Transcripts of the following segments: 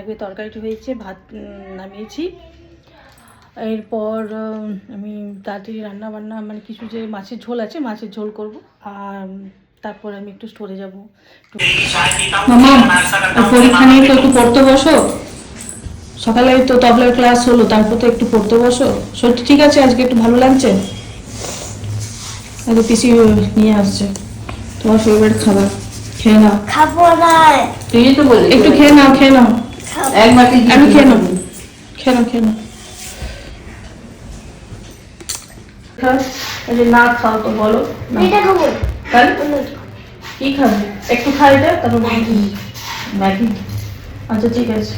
বাঁধাকপি তরকারিটি হয়েছে, ভাত নামিয়েছি। এরপর আমি তাড়াতাড়ি রান্নাবান্না মানে কিছু যে মাছের ঝোল আছে, মাছের ঝোল করব। আর তারপর আমি একটু স্টোরে যাবো। পরীক্ষা নিয়ে তো একটু পড়তে বসো। সকালে তো তবলার ক্লাস হলো, তারপর তো একটু পড়তে বসো। শরীর ঠিক আছে? আজকে একটু ভালো লাগছে? আজকে পিসি নিয়ে আসছে তোমার ফেভারিট খাবার, খেয়ে নাও। খাবো না, তুই তো বললি একটু খেয়ে নাও, খেয়ে নাও। এক বাটি আমি খেয়ে নাও, খেয়ে নাও, খেয়ে নাও। না খাও তো বলো। এটা খাবো। কি খাবে? একটু খাই এটা, তারপর ম্যাগি। ম্যাগি? আচ্ছা ঠিক আছে,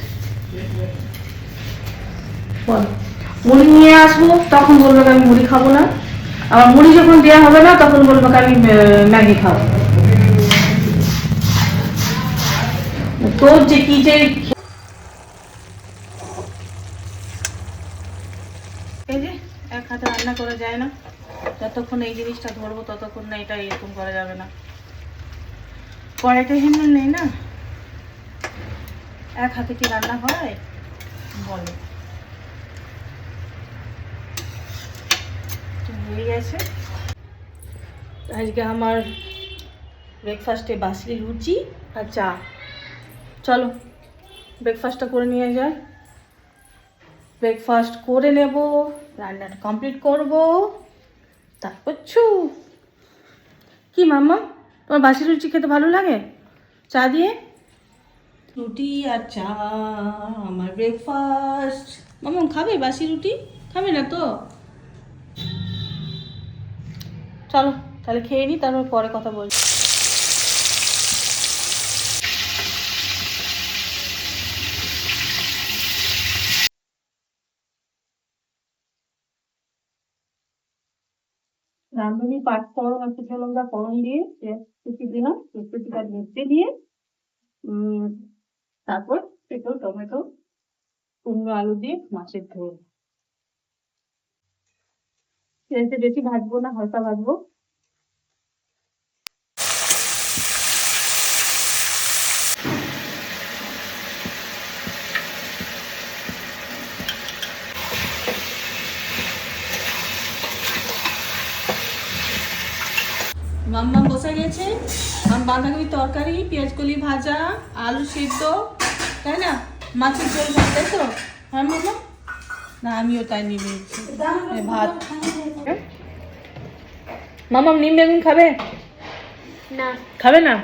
বল। মুড়ি নিয়ে আসবো, তখন বলবে আমি মুড়ি খাবো না। আবার মুড়ি যখন দেওয়া হবে না, তখন বলবে আমি ম্যাগি খাবো। তোর যে কি যে এই যে এক হাতে রান্না করা যায় না, যতক্ষণ এই জিনিসটা ধরবো ততক্ষণ না এটা এরকম করা যাবে না। কড়াইতে হ্যান্ডেল নেই না, এক হাতে কি রান্না হয় বলো? হয়ে গেছে। আজকে আমার ব্রেকফাস্টে বাসলি লুচি আর চা। চলো ব্রেকফাস্টটা করে নিয়ে যায়। ব্রেকফাস্ট করে নেব, রান্নাটা কমপ্লিট করব, তারপর কি মাম্মা তোমার বাসি লুচি খেতে ভালো লাগে চা দিয়ে? রুটি আর চা আমার ব্রেকফাস্ট। মাম্মা খাবে বাসি রুটি? খাবে না তো? চলো তাহলে খেয়ে নিই, তারপর পরে কথা বলছি। রাঁধুনি পাঁচ ফোড়ন আর শুকনো লঙ্কা ফোড়ন দিয়ে কুচি দিলাম, কুচিটা ভেজে দিয়ে তারপর পেঁপে টমেটো কুমড়ো আলু দিয়ে মাছের ঝোল। তেলতে বেশি ভাজবো না, হালকা ভাজবো। মাম্মা বসে গেছে, বাঁধাকপি তরকারি, পেঁয়াজ কলি ভাজা, আলু সিদ্ধ, তাই না? মাছের ঝোল ভাত, তাই তো? হ্যাঁ মাম্মা, না আমিও তাই নিয়ে নিয়েছি ভাত। মাম্মা নিম বেগুন খাবে না? খাবে না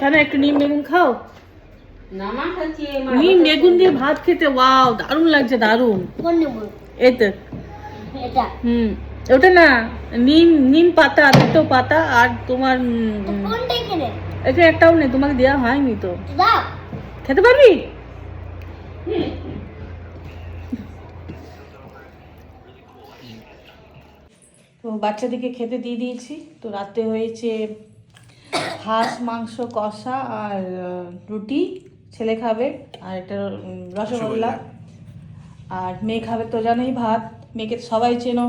কেন? একটু নিম বেগুন খাও। নিম বেগুন দিয়ে ভাত খেতে ওয়াও দারুণ লাগছে, দারুণ। এই তো এটা ওটা না, নিম নিম পাতা, দুটো পাতা আর তোমার এটা একটাও নেই, তোমাকে দেওয়া হয়নি তো। খেতে পারবি? তো বাচ্চাদেরকে খেতে দিয়ে দিয়েছি। তো রাতে হয়েছে হাঁস মাংস কষা আর রুটি, ছেলে খাবে, আর একটা রসগোল্লা, আর মেয়ে খাবে তো জানোই ভাত। মেয়েকে সবাই চেনো।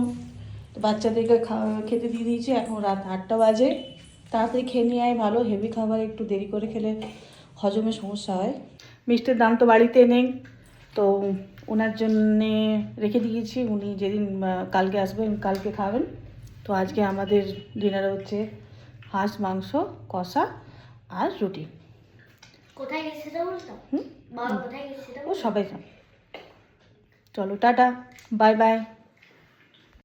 তো বাচ্চাদেরকে খেতে দিয়ে দিয়েছি। এখন রাত 8টা বাজে। তাড়াতাড়ি খেয়ে নিয়ে আয় ভালো, হেভি খাবার একটু দেরি করে খেলে হজমে সমস্যা হয়। মিষ্টির দাম তো বাড়িতে নেই, তো ওনার জন্যে রেখে দিয়েছি। উনি যেদিন কালকে আসবেন কালকে খাবেন। তো আজকে আমাদের ডিনারে হচ্ছে হাঁস মাংস কষা আর রুটি। কোথায় গেছে বলতো? বাবা কোথায় গেছে? ও সবাই খান। চলো টাটা, বাই বাই।